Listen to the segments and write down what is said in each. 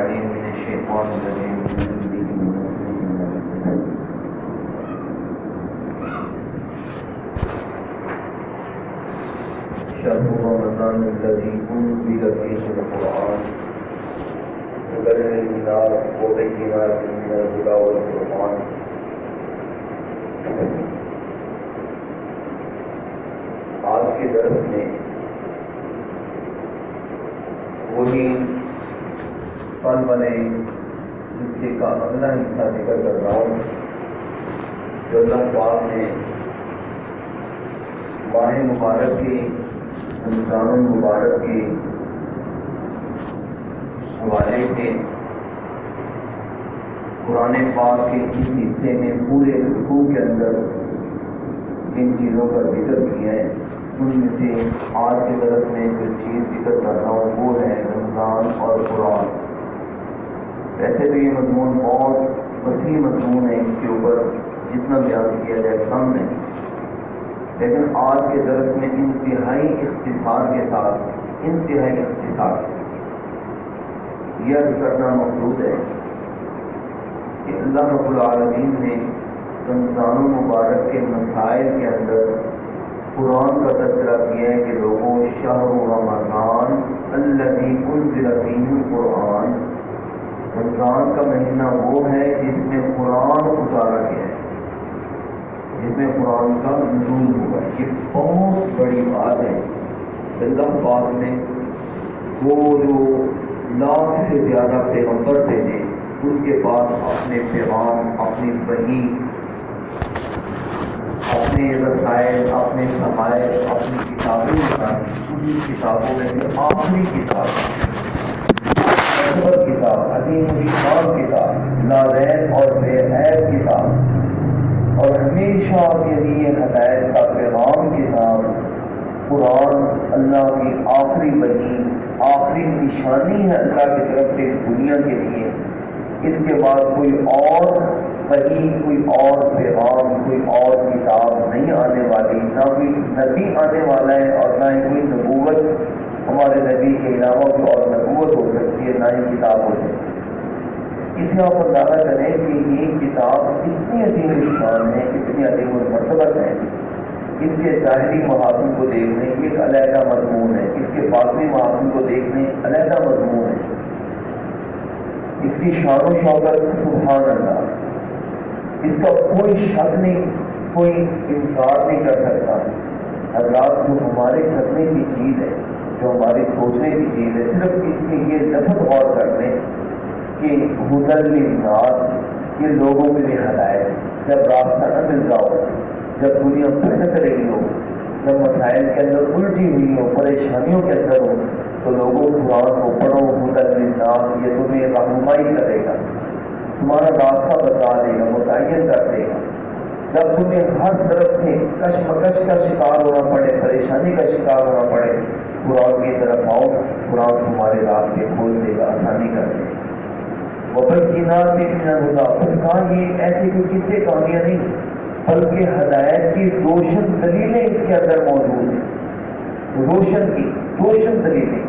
العليم من الشيطان الرجيم شهر رمضان الذي أنزل فيه القرآن هدى للناس وبينات من الهدى والفرقان. آج کے درس میں وہی پل بنے حصے کا اگلا حصہ ذکر کر رہا ہوں جو اللہ پاک نے ماہ مبارک کی رمضان المبارک کے حوالے سے قرآن پاک کے اس حصے میں پورے رکوع کے اندر جن چیزوں کا ذکر کیا ہے ان میں سے آج کے درس میں جو چیز ذکر کر رہا ہوں وہ ہے رمضان اور قرآن. ویسے تو یہ مضمون بہت وسیع مضمون ہے، اس کے اوپر جتنا بیان کیا جائے کم ہے، لیکن آج کے درس میں انتہائی اختصار کے ساتھ یہ عرض کرنا مقصود ہے کہ اللہ رب العالمین نے رمضان المبارک کے مسائل کے اندر قرآن کا تذکرہ کیا ہے کہ لوگوں شہر رمضان الذی انزل فیہ القرآن، رمضان کا مہینہ وہ ہے جس میں قرآن اتارا گیا ہے، جس میں قرآن کا نزول ہوا. یہ بہت بڑی بات ہے. اللہ پاک نے وہ جو لاکھ سے زیادہ پیغمبر تھے ان کے پاس اپنے پیغام، اپنی وحی، اپنے رسائل، اپنے شمائل، اپنی کتابیں بتانی. ان کتابوں میں سے آخری کتاب عظیم الشان کتاب، لا ریب اور بے عیب کتاب، اور ہمیشہ کے لیے ہدایت کا پیغام کتاب قرآن اللہ کی آخری وحی، آخری نشانی ہے اللہ کی طرف سے دنیا کے لیے. اس کے بعد کوئی اور وحی، کوئی اور پیغام، کوئی اور کتاب نہیں آنے والی، نہ کوئی نبی آنے والا ہے اور نہ ہی کوئی نبوت ہمارے نبی کے علاوہ کوئی اور نبوت ہو سکتی ہے، نہ ہی کتاب ہو سکتی ہے. اس سے آپ اندازہ کریں کہ یہ کتاب کتنی عظیم شان ہے، کتنی عظیم المرتبت ہے. اس کے ظاہری محاسن کو دیکھنے ایک علیحدہ مضمون ہے، اس کے باطنی محاسن کو دیکھنے علیحدہ مضمون ہے. اس کی شان و شوکت سبحان اللہ، اس کا کوئی شک نہیں، کوئی انکار نہیں کر سکتا. حضرات جو ہمارے کرنے کی چیز ہے، جو ہماری سوچنے کی چیز ہے، صرف اس میں یہ لفظ غور کر لیں کہ ہدی للناس، یہ لوگوں کے لیے ہدایت. جب راستہ نہ مل رہا ہو، جب دنیا بھٹک رہی ہو، جب مسائل کے اندر الجھی ہوئی ہو، پریشانیوں کے اندر ہو، تو لوگوں قرآن کو پڑھو. ہدی للناس، یہ تمہیں رہنمائی کرے گا، تمہارا راستہ بتا دے گا، متعین کر دے گا. جب تمہیں ہر طرف سے کشمکش کا شکار ہونا پڑے، پریشانی کا شکار ہونا پڑے، قرآن کی طرف آؤ. قرآن تمہارے راستے کھول دے گا، آسانی کر دے گا. وبینات من الہدی، پھر کہا یہ ایسی کوئی قصے کہانیاں نہیں بلکہ ہدایت کی روشن دلیلیں اس کے اندر موجود ہیں. روشن دلیلیں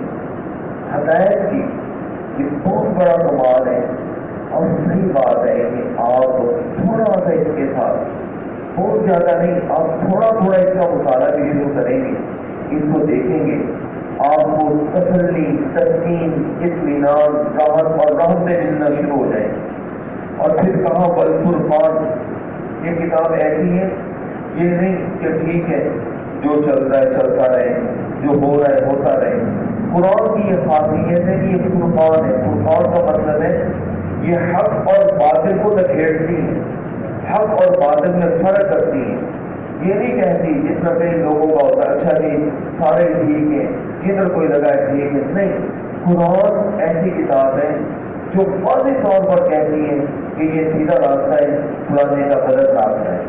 ہدایت کی. یہ بہت بڑا کمال ہے. اور صحیح بات ہے کہ آپ تھوڑا سا اس کے ساتھ، بہت زیادہ نہیں، آپ تھوڑا تھوڑا اس کا مطالعہ بھی شروع کریں گے، اس کو دیکھیں گے، آپ کو تسلی، تسکین، اطمینان، راحتیں ملنا شروع ہو جائیں. اور پھر کہاں والفرقان، یہ کتاب ایسی ہے، یہ نہیں کہ ٹھیک ہے جو چل رہا ہے چلتا رہے، جو ہو رہا ہے ہوتا رہے. قرآن کی یہ خاصیت ہے کہ یہ فرقان ہے. فرقان کا مطلب ہے یہ حق اور باطل کو نکھیڑتی ہے، حق اور باطل میں فرق کرتی ہے. یہ نہیں کہتی جس میں کئی لوگوں کا ہوتا ہے اچھا جی سارے ٹھیک ہیں، جدھر کوئی لگا ہے ٹھیک ہے. نہیں، قرآن ایسی کتاب ہے جو واضح طور پر کہتی ہے کہ یہ سیدھا راستہ ہے، فلانے کا غلط راستہ ہے.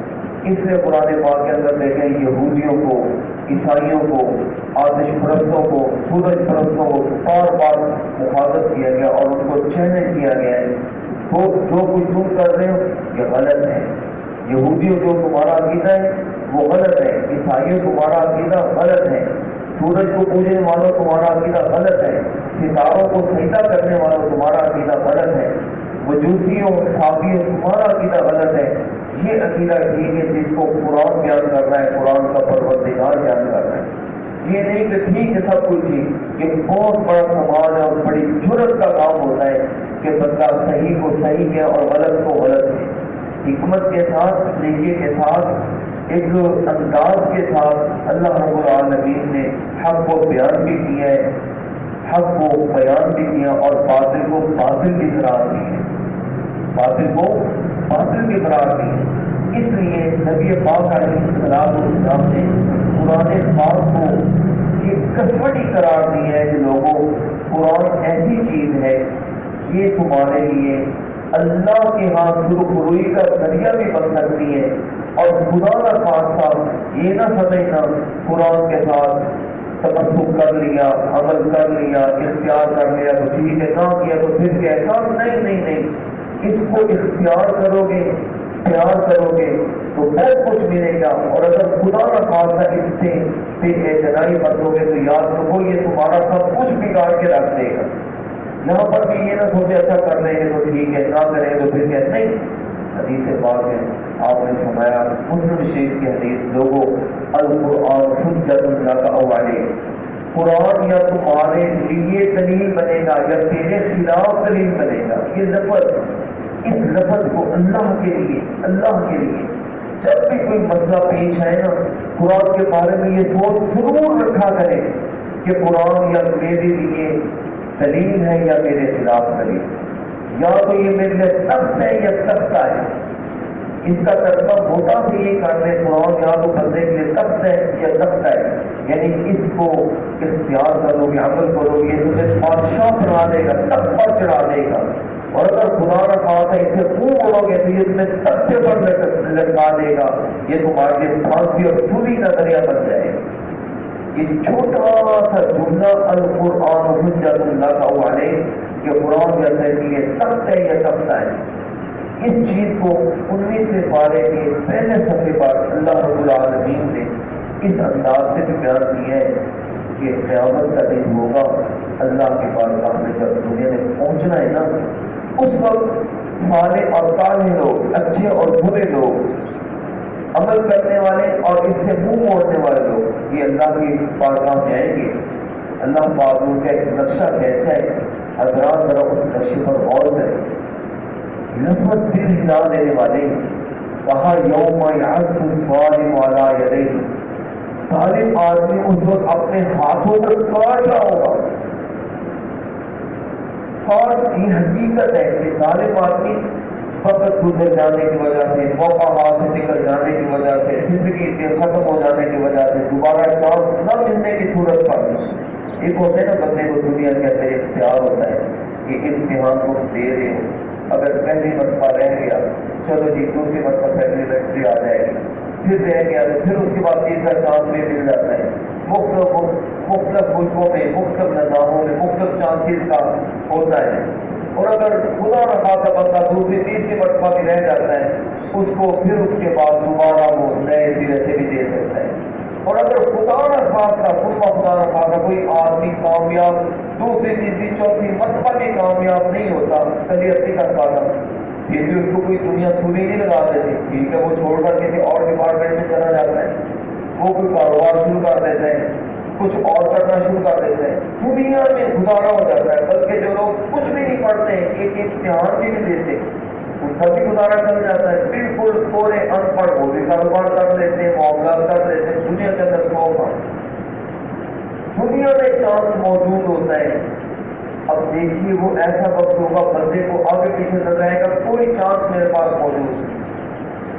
اس لیے قرآن پاک کے اندر دیکھیں یہودیوں کو، عیسائیوں کو، آتش پرستوں کو، سورج پرستوں کو بار بار مخاطب کیا گیا اور ان کو چیلنج کیا گیا ہے. تو جو کچھ تم کر رہے ہو یہ غلط ہے. یہودیوں جو تمہارا عقیدہ ہے وہ غلط ہے، عیسائیوں تمہارا عقیدہ غلط ہے، سورج کو پوجنے والوں تمہارا عقیدہ غلط ہے. ستاروں کو سجدہ کرنے والوں تمہارا عقیدہ غلط ہے، مجوسیوں صابیوں تمہارا عقیدہ غلط ہے، یہ عقیدہ ٹھیک ہے جس کو قرآن بیان کر رہا ہے، قرآن کا پروردگار بیان کر رہا ہے۔ یہ نہیں کہ ٹھیک ہے سب کچھ ٹھیک، یہ بہت بڑا کمال ہے اور بڑی جرت کا کام ہوتا ہے کہ بندہ صحیح کو صحیح ہے اور غلط کو غلط ہے، حکمت کے ساتھ، طریقے کے ساتھ، ایک انداز کے ساتھ اللہ رب العالمین نے حق کو بیان بھی کیا ہے، حق کو بیان بھی کیا اور باطل کو باطل بھی قرار دی ہے، باطل کو باطل بھی قرار دی ہے۔ اس لیے نبی پاک علیہ السلام نے قرآن پاک کو یہ کسوٹی قرار دی ہے کہ لوگوں، قرآن ایسی چیز ہے یہ تمہارے لیے اللہ کے ہاں سرخروئی کا ذریعہ بھی بن سکتی ہے، اور خدا نہ خاصہ یہ نہ سمجھنا قرآن کے ساتھ تمسک کر لیا، عمل کر لیا، اختیار کر لیا تو ٹھیک ہے، نہ کیا تو پھر کیسا، نہیں نہیں نہیں، اس کو اختیار کرو گے، پیار کرو گے تو بہت کچھ ملے گا، اور اگر خدا نہ خاصہ اس سے بے اعتنائی برتو گے تو یاد رکھو یہ تمہارا سب کچھ بگاڑ کے رکھ دے گا۔ یہاں پر بھی یہ نہ سوچے اچھا کر لیں گے تو ٹھیک ہے، نہ کریں گے تو پھر کیا، نہیں۔ حدیث پاک ہے، آپ نے فرمایا، مسلم شریف کی حدیث، لوگوں القرآن حجت لک او علیک، قرآن یا تمہارے لیے دلیل بنے گا یا تیرے خلاف دلیل بنے گا۔ یہ لفظ، اس لفظ کو اللہ کے لیے، اللہ کے لیے جب بھی کوئی مسئلہ پیش آئے نا، قرآن کے بارے میں یہ سوچ ضرور رکھا کرے کہ قرآن یا میرے لیے دلیل ہے یا میرے خلاف دلیل، یا تو یہ میرے لیے تخت ہے یا تختہ ہے۔ اس کا ترجمہ موٹا سے یہ کر لیں، قرآن یا تو بندے کے لیے تخت ہے یا تختہ ہے، یعنی اس کو اختیار کرو گے، عمل کرو گے، تمہیں بادشاہ بنا دے گا، تخت پر چڑھا دے گا، اور اگر خدا نہ خواستہ اسے منہ بولو گے تو یہ تمہیں تختے پر لٹکا دے گا، یہ تمہارے لیے پھانسی اور سولی کا ذریعہ بن جائے گا۔ یہ چھوٹا سا جملہ القرآن حجت لک او علیک کہ قرآن یا تیرے لیے تخت ہے یا تختہ ہے، اس چیز کو 19 پارے کے پہلے صفحے پر اللہ رب العالمین نے اس انداز سے بھی بیان کیا ہے کہ قیامت کا دن ہوگا، اللہ کے پاس میں جب دنیا میں پہنچنا ہے نا، اس وقت صالح اور طالح لوگ، اچھے اور برے لوگ، عمل کرنے والے اور اس سے منہ موڑنے والے لوگ، یہ اللہ کی بارگاہ میں آئیں گے۔ اللہ پاک ان کا ایک نقشہ کھینچا ہے، حضرات ذرا اس نقشے پر غور کریں، لفظ دل ہلا دینے والے، کہا یوم یعض الظالم علی یدیہ، ظالم آدمی اس وقت اپنے ہاتھوں کو کاٹ رہا ہوگا۔ اور یہ حقیقت ہے کہ ظالم آدمی وقت گزر جانے کی وجہ سے، موقع ہاتھ سے نکل جانے کی وجہ سے، زندگی سے ختم ہو جانے کی وجہ سے، دوبارہ چانس نہ ملنے کی صورت پر، ایک ہوتا ہے نا بندے کو دنیا کے اندر اختیار ہوتا ہے کہ امتحان کو دے رہے ہو، اگر پہلی مرتبہ رہ گیا چلو جی دوسری مرتبہ سیپلیمنٹری آ جائے گی، پھر رہ گیا تو پھر اس کے بعد تیسرا چانس بھی مل جاتا ہے۔ مختلف ملکوں میں، مختلف نظاموں میں مختلف چانسز کا ہوتا ہے، اور اگر خدا نہ خواستہ بندہ دوسری تیسری مرتبہ بھی رہ جاتا ہے، اس کو پھر اس کے بعد دوبارہ وہ نئے سرے سے بھی دے سکتا ہے۔ اور اگر خدا نہ خواستہ، خدا نہ خواستہ کوئی آدمی کامیاب دوسری تیسری چوتھی مرتبہ بھی کامیاب نہیں ہوتا، کلیئرٹی کر پاتا، پھر بھی اس کو کوئی دنیا سولی نہیں لگا دیتی، ٹھیک ہے وہ چھوڑ کر کسی اور ڈپارٹمنٹ میں چلا جاتا ہے، وہ کوئی کاروبار شروع کر دیتا ہے، کچھ اور کرنا شروع کر دیتا ہے، دنیا میں گزارا ہو جاتا ہے۔ بلکہ جو لوگ کچھ بھی نہیں پڑھتے، ایک امتحان بھی نہیں دیتے، ان کا بھی گزارا چل جاتا ہے، بالکل تھوڑے ان پڑھ وہ بھی کاروبار کر لیتے ہیں، معاملات کر لیتے ہیں، دنیا کے اندر ہوگا، دنیا میں چانس موجود ہوتا ہے۔ اب دیکھیے وہ ایسا وقت ہوگا بندے کو آگے پیچھے نظر آئے گا، کوئی چانس میرے پاس موجود نہیں،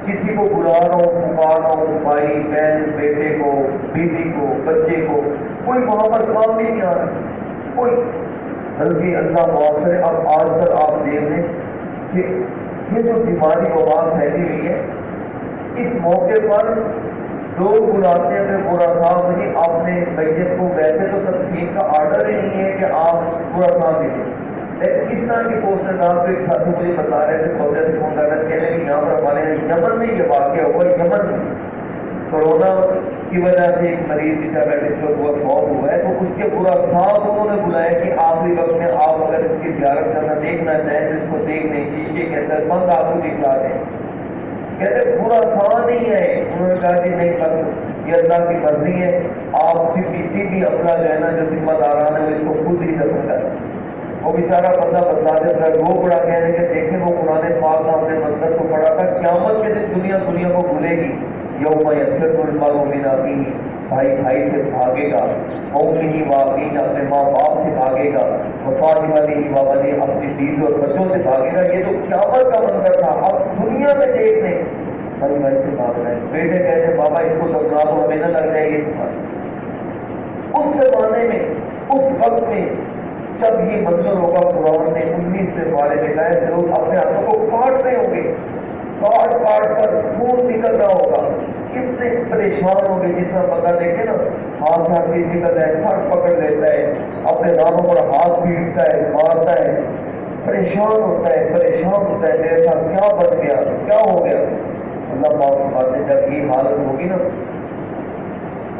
کسی کو بلا رہا ہوں، پکار رہا ہوں، بھائی بہن، بیٹے کو، بیوی کو، بچے کو، کوئی وہاں پر کام بھی نہیں آ رہا، کوئی، بلکہ اللہ معاف کرے۔ اب آج کل آپ دیکھ لیں کہ یہ جو بیماری وبا پھیلی ہوئی ہے، اس موقع پر لوگ بلاتے ہیں کہ برا صاحب نہیں، آپ نے میت کو، ویسے تو تدفین کا آرڈر ہی نہیں ہے کہ آپ برا صاحب دیں، لیکن اس طرح کی پوسٹر ڈال کے ساتھی مجھے بتا رہے تھے، سعودیہ سے فون کر رہے تھے، کہنے کہ یہاں پر ہمارے یمن میں یہ واقعہ ہوا، یمن میں کورونا کی وجہ سے ایک مریض بیچارہ ڈسٹرب ہوا فوت ہوا ہے، تو اس کے برا صاحب انہوں نے بلایا کہ آخری وقت میں آپ اگر اس کی زیارت کرنا دیکھنا چاہیں تو اس کو دیکھ لیں، شیشے کے اندر بند آپ کو دکھلا دیں۔ کہتے برا تھا نہیں ہے، انہوں نے کہا کہ نہیں، بس یہ اللہ کی مرضی ہے، آپ بھی اپنا جو ہے نا جو ذمہ داران ہے اس کو خود ہی دفن کریں۔ وہ بیچارہ بندہ بتا دیتا رو پڑا، کہنے کے دیکھیں وہ قرآن پاک آپ نے منظر کو پڑھا تھا، قیامت کے دن دنیا کو بھولے گی، یوم یفر المرء من اخیہ، بھائی بھائی سے بھاگے گا، قومہ واقعی اپنے ماں باپ سے بھاگے گا، وصاحبتہ وبنیہ اپنی بیوی اور بچوں سے بھاگے گا۔ یہ تو قیامت کا منظر تھا، اب دنیا میں دیکھ لیں بھائی بھائی سے بھاگ رہے ہیں۔ بیٹے کہتے ہیں بابا اس کو دفنا دو، ہمیں نہ لگ جائے گی تمہاری۔ اس زمانے میں، اس وقت میں جب یہ منظر ہوگا، قرآن نے 19 سے بارے میں لائے، لوگ اپنے ہاتھوں کو کاٹ رہے ہوں گے، کاٹ کر خون نکل رہا ہوگا، کتنے پریشان ہوں گے۔ جس طرح بندہ دیکھے نا ہاتھ سے ہر چیز نکل رہا ہے، سر پکڑ لیتا ہے، اپنے دانتوں پر ہاتھ پیٹتا ہے، مارتا ہے، پریشان ہوتا ہے میرے ساتھ کیا بچ گیا، کیا ہو گیا۔ اللہ پاک کی بات ہے، جب یہ حالت ہوگی نا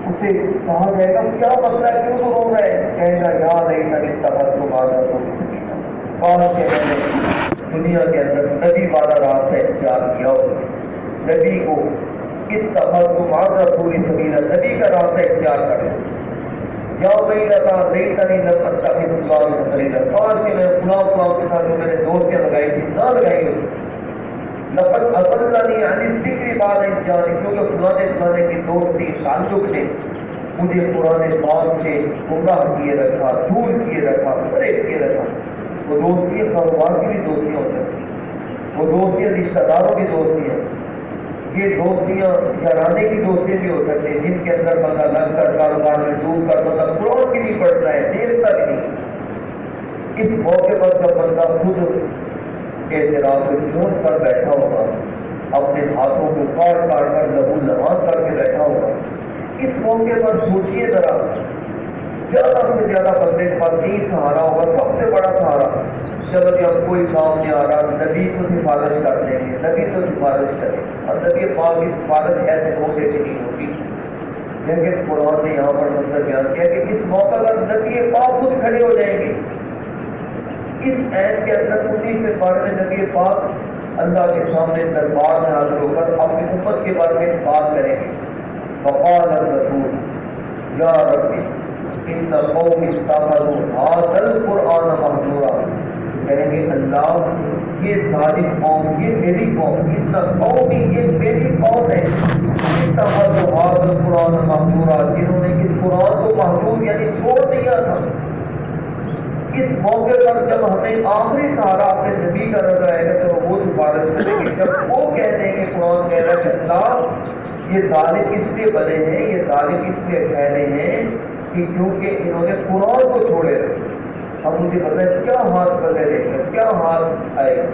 اسے کہا جائے گا کیا مسئلہ ہے، کیوں تو رو رہا ہے، کہے گا یا نہیں تک اس طرح کو بات ہو کہا کہ میں نے دنیا کے اندر نبی والا راستہ اختیار کیا ہو، نبی کو اس طرح تمہارا پوری سبیلا، نبی کا راستہ اختیار کرے۔ یا وہی لگا نہیں تنی لگ سکتا کہ کاش کہ میں فلاں کے ساتھ جو میں نے دوستیاں لگائی تھی نہ لگائی ہوتی، لقد اضلنی عن الذکر بعد اذ جاءنی، کیونکہ فلانے کی دوستی تعلق نے مجھے قرآن پاک سے گمراہ کیے رکھا، دور کیے رکھا، پرہیز کیے رکھا۔ وہ دوستیاں کاروبار کی بھی دوستیاں ہو سکتی ہیں، وہ دوستیاں رشتہ داروں کی دوستیاں، یہ دوستیاں یارانے کی دوستیاں بھی ہو سکتی ہیں، جن کے اندر بندہ لگ کر کاروبار میں ڈوب کر بندہ قرآن بھی نہیں پڑھتا ہے، دیکھتا بھی نہیں۔ اس موقع پر جب بندہ خود اعتراف کو چھوڑ کر بیٹھا ہوگا، اپنے ہاتھوں کو کاٹ کر لہو لہان کر کے بیٹھا ہوگا، اس موقع پر سوچیے ذرا، زیادہ سے زیادہ بندے کے پاس یہی سہارا ہوگا، سب سے بڑا سہارا، چلو جب کوئی کام نہیں آ رہا نبی تو سفارش کر دیں گے، نبی تو سفارش کریں، اور نبی پاک کی سفارش ایسے موقع سے نہیں ہوگی۔ لیکن قرآن نے یہاں پر منظر بیان کیا کہ اس موقع پر نبی پاک خود کھڑے ہو جائیں گے۔ اس عید کے اندر 19 کے بارے میں نبی پاک اللہ کے سامنے دربار میں حاضر ہو کر اپنی امت کے بارے میں بات کریں گے۔ وقال الرسول یا ربی ان قوم اتخذوا هذا القرآن مہجورا، کہیں گے اللہ یہ ظالم قوم، یہ میری قوم، ان قومی یہ میری قوم ہے، اتخذوا هذا القرآن مہجورا، جنہوں نے اس قرآن کو مہجور یعنی چھوڑ دیا تھا۔ اس موقع پر جب ہمیں آخری سہارا اپنے نبی کا نظر آئے گا تو وہ سفارش کریں گے، جب وہ کہہ دیں گے قرآن کہہ رہا ہے کہ اللہ یہ ظالم اس لیے بنے ہیں، یہ ظالم اس لیے پھیلے ہیں کہ کیونکہ انہوں نے قرآن کو چھوڑے رہے۔ اب مجھے پتا ہے کیا ہاتھ بدلے رہے گا، کیا ہاتھ آئے گا،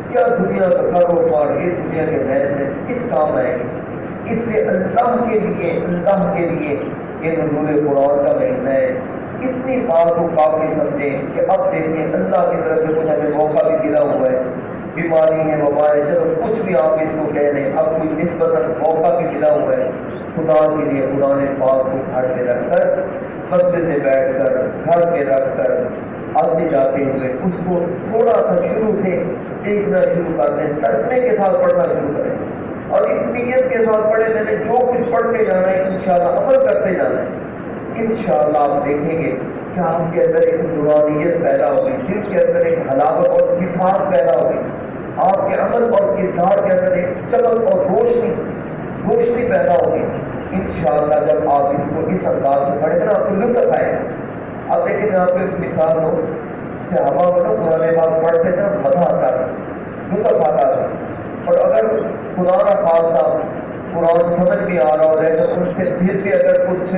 کیا دنیا کا کاروبار یہ دنیا کے محض میں کس کام آئے گی۔ اس لیے اللہ کے لیے یہ نزول قرآن کا مہینہ ہے۔ اتنی بات کو کافی سمجھیں کہ اب دیکھیں اللہ کی طرف سے کچھ ہمیں موقع بھی ملا ہوا ہے، بیماری ہے، وبا ہے، چلو کچھ بھی آپ اس کو کہہ لیں، اب کچھ نسبتاً موقع بھی ملا ہوا ہے۔ خدا کے لیے قرآن پاک کو گھر میں رکھ کر، مسجد میں بیٹھ کر، گھر میں رکھ کر آتے جاتے ہوئے اس کو تھوڑا سا شروع سے دیکھنا شروع کر دیں، ترجمے کے ساتھ پڑھنا شروع کریں، اور اس نیت کے ساتھ پڑھے میں نے جو کچھ پڑھتے جانا ہے انشاءاللہ عمل کرتے جانا ہے۔ انشاءاللہ آپ دیکھیں گے کہ آپ کے اندر ایک نورانیت پیدا ہوگی، دل کے اندر ایک حلاوت اور مٹھاس پیدا ہوگی، آپ کے عمل اور کردار کے اندر ایک چمک اور روشنی پیدا ہوگی۔ انشاءاللہ جب آپ اس کو اس انداز سے پڑھیں نا آپ کو لطف آئے گا۔ اب دیکھیں میں آپ کو ایک مثال دوں، صحابہ کو نا قرآن پاک پڑھتے تھے مزہ آتا تھا، لطف آتا تھا، اور اگر خدا نہ خاصہ قرآن سمجھ بھی آ رہا ہو لیکن ان کے دل سے اگر کچھ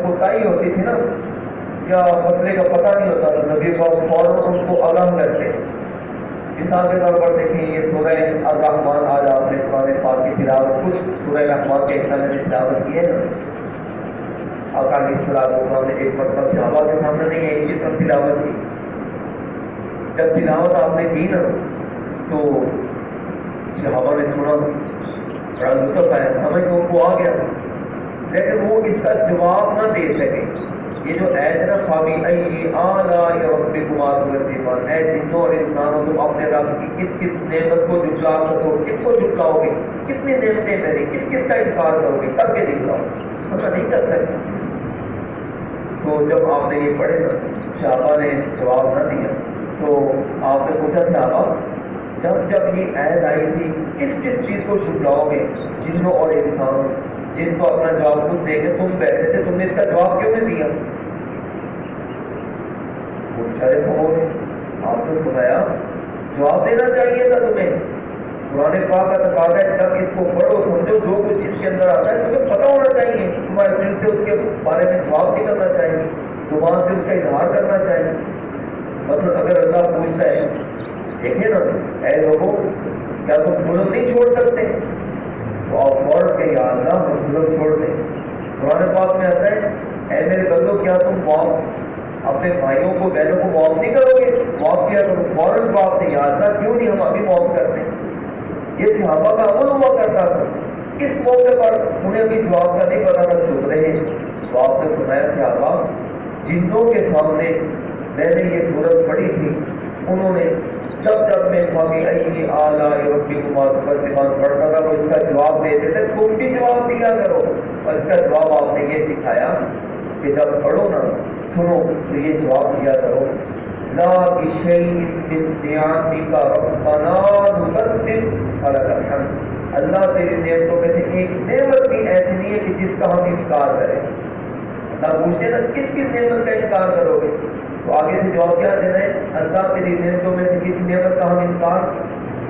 کوتاہی ہوتی تھی نا یا مسئلے کا پتہ نہیں ہوتا تو نبی پاک فوراً ان کو آگاہ کرتے۔ مثال کے طور پر دیکھیں یہ سورہ الرحمن، آج آپ نے قرآن پاک کی تلاوت، کچھ سورہ رحمان کے حصہ میں نے تلاوت کی ہے نا، آقا کی تلاوت نے ایک مرتبہ صحابہ کے سامنے نہیں ہے ایک جسم تلاوت کی، جب تلاوت آپ نے کی نا تو صحابہ نے سنا بڑا لطف ہے، سمجھ تو ان کو آ گیا، لیکن وہ اس کا جواب نہ دے سکے۔ یہ جو ایت نا فَبِأَيِّ آلَاءِ رَبِّكُمَا تُكَذِّبَانِ، اے جنوں اور انسانوں تم اپنے رب کی کس کس نعمت کو جھٹلا سکو، کس کو جھٹلاؤ گے، کتنی نعمتیں میری، کس کس کا انکار کرو گے، کر کے دکھلاؤ، ہم نہیں کر سکتے۔ تو جب آپ نے یہ پڑھے نا، صحابہ نے جواب نہ دیا، تو آپ نے پوچھا صحابہ جب یہ عید آئی تھی کس کس چیز کو چھٹلاؤ گے، جنوں اور انسانوں، جن کو اپنا جواب خود دے کے تم بیٹھے تھے، تم نے اس کا جواب کیوں نہیں دیا؟ وہ بیچارے خاموش ہیں۔ آپ نے سنایا جواب دینا چاہیے تھا تمہیں، قرآن پاک کا تقاضا ہے جب اس کو پڑھو سمجھو جو کچھ اس کے اندر آتا ہے تمہیں پتہ ہونا چاہیے، تمہارے دل سے اس کے بارے میں جواب نکلنا چاہیے، زبان سے اس کا اظہار کرنا چاہیے۔ مطلب اگر اللہ پوچھتا ہے دیکھیں نا اے لوگوں کیا تم ظلم نہیں چھوڑ سکتے، تو آپ فوراً کہ یا اللہ ہم ظلم چھوڑ دیں۔ قرآن پاک میں آتا ہے اے میرے بندو کیا تم معاف اپنے بھائیوں کو بہنوں کو معاف نہیں کرو گے، معاف کیا کرو، فوراً جواب دیں یا اللہ کیوں نہیں ہم ابھی معاف کرتے۔ یہ صحابہ کا عمل ہوا کرتا تھا، اس موقع پر انہیں ابھی جواب کا نہیں پتا تھا، چپ رہے۔ تو آپ نے سنایا صحابہ جنوں کے سامنے میں نے یہ صورت پڑھی تھی، انہوں نے جب میں فَبِأَيِّ آلَاءِ رَبِّكُمَا تُكَذِّبَانِ پڑھتا تھا وہ اس کا جواب دیتے تھے، تم بھی جواب دیا کرو۔ اور اس کا جواب آپ نے یہ سکھایا کہ جب پڑھو نا سنو تو یہ جواب دیا کرو لا بِشَيْءٍ مِّن نِّعَمِكَ رَبَّنَا نُكَذِّبُ فَلَكَ الْحَمْدُ، اللہ تیری نعمتوں میں سے ایک نعمت بھی ایسی نہیں ہے کہ جس کا ہم انکار کریں۔ اللہ پوچھتے نا کس کس نعمت کا انکار کرو گے، تو آگے سے جواب کیا دینا ہے، اللہ تیری نعمتوں میں سے کسی نعمت کا ہم انکار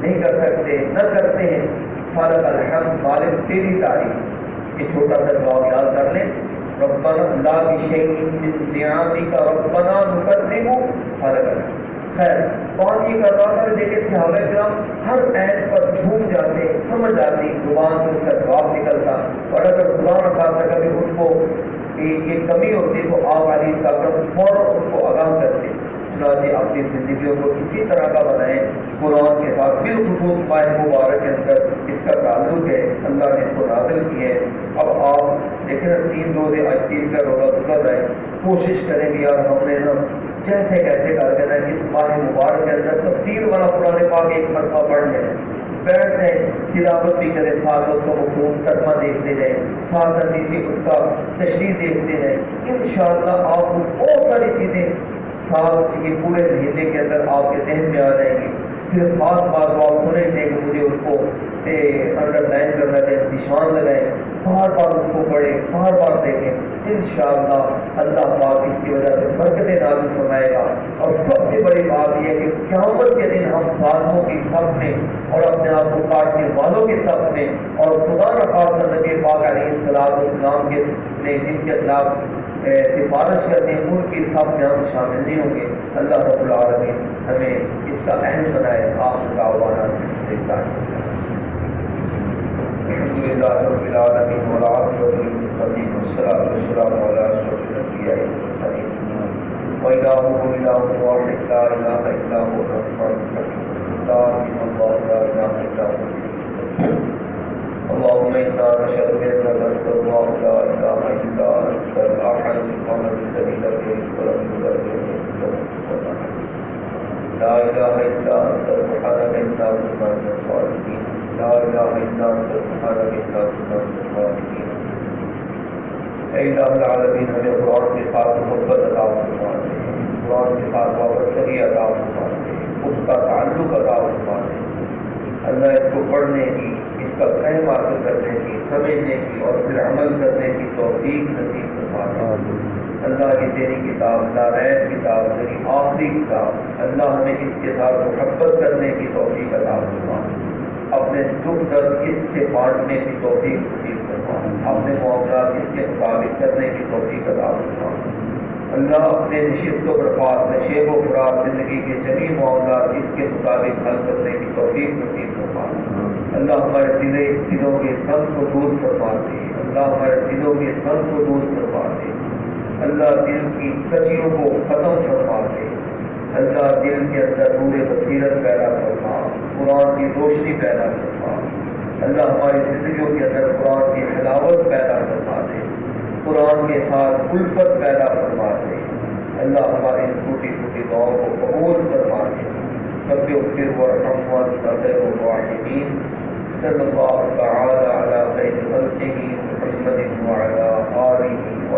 نہیں کر سکتے، نہ کرتے ہیں۔ فَلَكَ الْحَمْدُ، مالک تیری تعریف۔ یہ چھوٹا سا جواب یاد کر لیں، ربنا لا بشیء من نعمک ربنا نکذب فلک الحمد۔ خیر بات یہ کر رہا تھا دیکھیں صحابہ کرام ہر ایت پر جھوم جاتے، سمجھ آتی، زبان سے اس کا جواب نکلتا، اور اگر خدا نہ خاصہ کبھی ان کو یہ کمی ہوتی تو آپ علیہ السلام فوراً ان کو آگاہ کرتے۔ چنانچہ اپنی زندگیوں کو اسی طرح کا بنائیں، قرآن کے ساتھ بالخصوص ماہ مبارک کے اندر اس کا تعلق ہے، اللہ نے اس کو نازل کیا ہے۔ اب آپ دیکھیں نا 3 روزے آج 3 کا روزہ گزر رہا ہے، کوشش کریں گے یار ہم نے نا جیسے کیسے کر کے نا اس ماہ مبارک کے اندر تفسیر والا قرآن پاک ایک مرتبہ پڑھ لیں، بیٹھ جائیں، تلاوت بھی کریں، ساتھ اس کا مفہوم ترجمہ دیکھتے جائیں، ساتھ نیچے اس کا تشریح دیکھتے جائیں، انشاءاللہ آپ کو بہت ساری چیزیں ساتھ یہ پورے مہینے کے اندر آپ کے ذہن میں آ جائیں گی۔ پھر خاص بات کو آپ سنیں گے کہ مجھے اس کو انڈر لائن کرنا چاہیے، نشان لگائیں، بار بار اس کو پڑھیں، بار بار دیکھیں، انشاءاللہ اللہ پاک اس کی وجہ سے برکتیں نازل فرمائے گا۔ اور سب سے بڑی بات یہ ہے کہ قیامت کے دن ہم ظالموں کی صف میں اور اپنے آپ کو کاٹنے والوں کی صف میں اور خدا نہ خاصہ نبی پاک علیہ السلام کے نے جن کے خلاف سفارش کرتے ہیں ان کی صف میں ہم شامل نہیں ہوں گے۔ اللہ رب العالمین ہمیں اس کا اہل بنائے۔ آپ کا الحمد للہ رب العالمین والعاقبۃ للمتقین والصلاۃ والسلام علی اشرف الانبیاء والمرسلین وإلہکم الہ واحد لا الہ الا هو الرحمن الرحیم لا اله الا هو اللهم إنا نشهد بأنك أنت الله لا إله إلا أنت الأحد الصمد الذي لم يلد ولم يولد ولم يكن له لا إله إلا أنت سبحانك إنا كنا من الظالمين لا إله إلا أنت سبحانك إنا كنا من الظالمين۔ اے الہ العالمین ہمیں قرآن کے ساتھ محبت عطا فرما دے، قرآن کے ساتھ وابستگی عطا فرما دے، اس کا تعلق عطا فرما دے۔ اللہ اس کو پڑھنے کی، اس کا فہم حاصل کرنے کی، سمجھنے کی اور پھر عمل کرنے کی توفیق نصیب فرما دے۔ اللہ کی تیری کتاب ناریب کتاب، تیری آخری کتاب، اللہ ہمیں اس کے ساتھ محبت کرنے کی توفیق عطا فرما، اپنے دکھ درد اس سے بانٹنے کی توفیق نصیب فرما، اپنے معاملات اس کے مطابق کرنے کی توفیق عطا فرما۔ اللہ اپنے نشست و برپات نشیب و فرار زندگی کے جمیع معاملات اس کے مطابق حل کرنے کی توفیق نصیب فرما۔ اللہ ہمارے دلوں کے غم کو دور فرما دے، اللہ ہمارے دلوں کے غم کو دور فرما دے، اللہ دل کی کجیوں کو ختم فرما دے، اللہ دل کے اندر نور بصیرت پیدا فرما، قرآن کی روشنی پیدا فرما، اللہ ہماری زندگیوں کے اندر قرآن کی حلاوت پیدا فرما دے، قرآن کے ساتھ الفت پیدا فرما دے۔ اللہ ہماری چھوٹی چھوٹی دعاؤں کو قبول فرما دے۔ رب اغفر وارحم وانت خیر الراحمین۔ صلی اللہ تعالی علی خیر خلقہ محمد وعلی آلہ